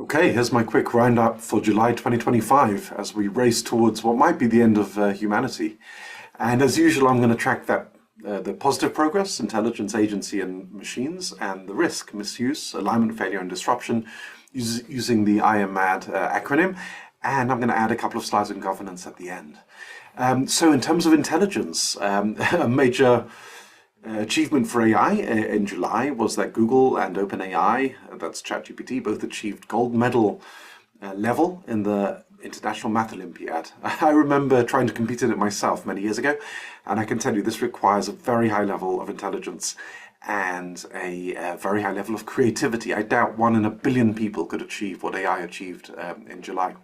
Okay, here's my quick roundup for July 2025 as we race towards what might be the end of humanity. And as usual, I'm going to track the positive progress, intelligence, agency, and machines, and the risk, misuse, alignment failure, and disruption using the I am mad acronym. And I'm going to add a couple of slides on governance at the end. So in terms of intelligence, a major achievement for AI in July was that Google and OpenAI, that's ChatGPT, both achieved gold medal level in the International Math Olympiad. I remember trying to compete in it myself many years ago, and I can tell you this requires a very high level of intelligence and a very high level of creativity. I doubt 1 in a billion people could achieve what AI achieved in July.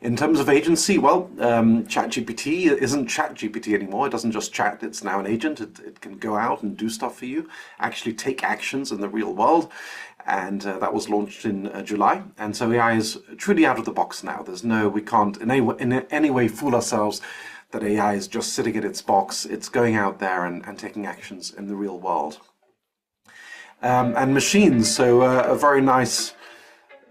In terms of agency, well, ChatGPT isn't ChatGPT anymore. It doesn't just chat, it's now an agent. It can go out and do stuff for you, actually take actions in the real world. And that was launched in July. And so AI is truly out of the box now. We can't in any way fool ourselves that AI is just sitting in its box. It's going out there and taking actions in the real world. And machines, so a very nice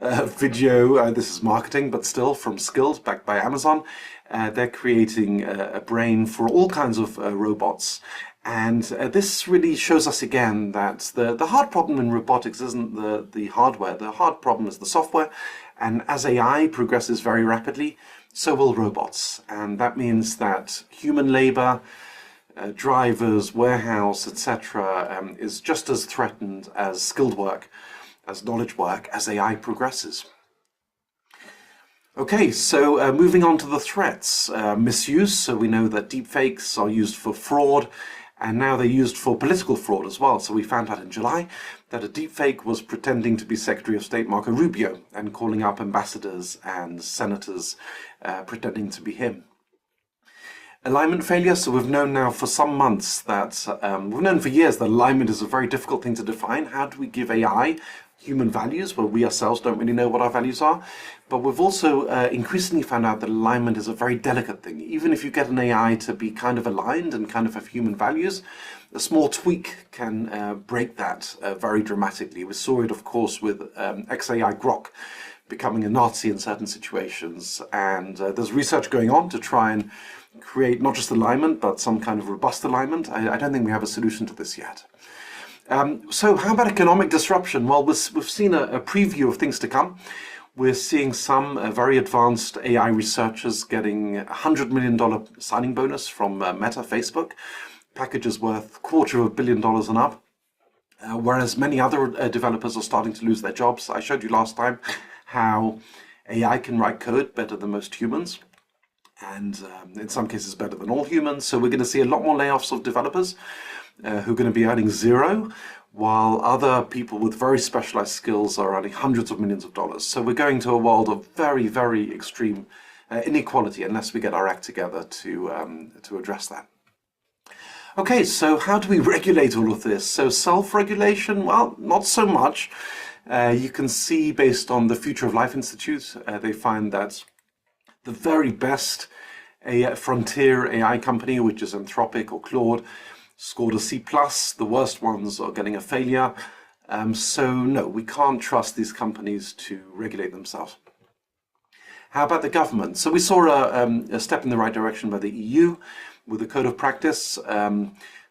video, this is marketing, but still from Skilled, backed by Amazon. They're creating a brain for all kinds of robots. And this really shows us again that the hard problem in robotics isn't the hardware. The hard problem is the software. And as AI progresses very rapidly, so will robots. And that means that human labor, drivers, warehouse, etc., is just as threatened as skilled work, as knowledge work, as AI progresses. Okay, so moving on to the threats. Misuse, so we know that deepfakes are used for fraud, and now they're used for political fraud as well. So we found out in July that a deepfake was pretending to be Secretary of State Marco Rubio and calling up ambassadors and senators pretending to be him. Alignment failure, so we've known now for some months that, we've known for years that alignment is a very difficult thing to define. How do we give AI human values where we ourselves don't really know what our values are? But we've also increasingly found out that alignment is a very delicate thing. Even if you get an AI to be kind of aligned and kind of have human values, a small tweak can break that very dramatically. We saw it, of course, with XAI Grok becoming a Nazi in certain situations. And there's research going on to try and create not just alignment, but some kind of robust alignment. I don't think we have a solution to this yet. So how about economic disruption? Well, we've seen a preview of things to come. We're seeing some very advanced AI researchers getting a $100 million signing bonus from Meta, Facebook, packages worth $250 million and up, whereas many other developers are starting to lose their jobs. I showed you last time how AI can write code better than most humans, and in some cases better than all humans. So we're going to see a lot more layoffs of developers who are going to be earning zero, while other people with very specialized skills are earning hundreds of millions of dollars. So we're going to a world of very, very extreme inequality unless we get our act together to address that. Okay, so how do we regulate all of this? So self-regulation, well, not so much. You can see based on the Future of Life Institute, they find that the very best frontier AI company, which is Anthropic or Claude, scored a C+. The worst ones are getting a failure. So no, we can't trust these companies to regulate themselves. How about the government? So we saw a step in the right direction by the EU with the Code of Practice.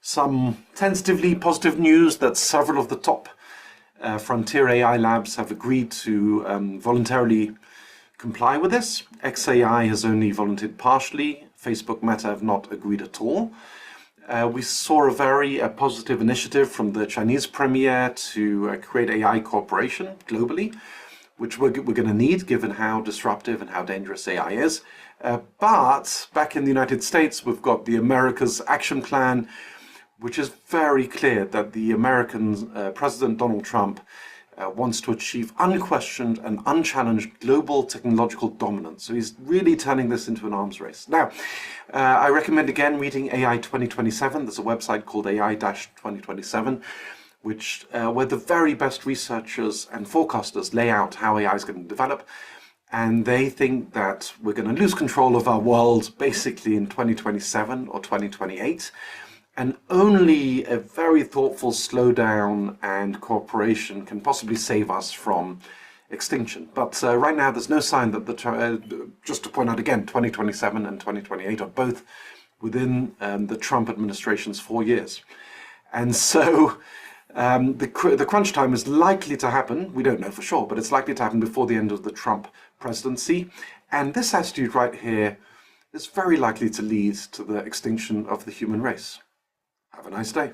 Some tentatively positive news that several of the top frontier AI labs have agreed to voluntarily comply with this. XAI has only volunteered partially. Facebook, Meta have not agreed at all. We saw a very positive initiative from the Chinese premier to create AI cooperation globally, which we're going to need given how disruptive and how dangerous AI is. But back in the United States, we've got the America's Action Plan, which is very clear that the American President Donald Trump wants to achieve unquestioned and unchallenged global technological dominance. So he's really turning this into an arms race. Now, I recommend again reading AI 2027. There's a website called AI-2027, which where the very best researchers and forecasters lay out how AI is going to develop. And they think that we're going to lose control of our world basically in 2027 or 2028. And only a very thoughtful slowdown and cooperation can possibly save us from extinction. But right now, there's no sign that just to point out again, 2027 and 2028 are both within the Trump administration's 4 years. And so the crunch time is likely to happen, we don't know for sure, but it's likely to happen before the end of the Trump presidency. And this attitude right here is very likely to lead to the extinction of the human race. Have a nice day.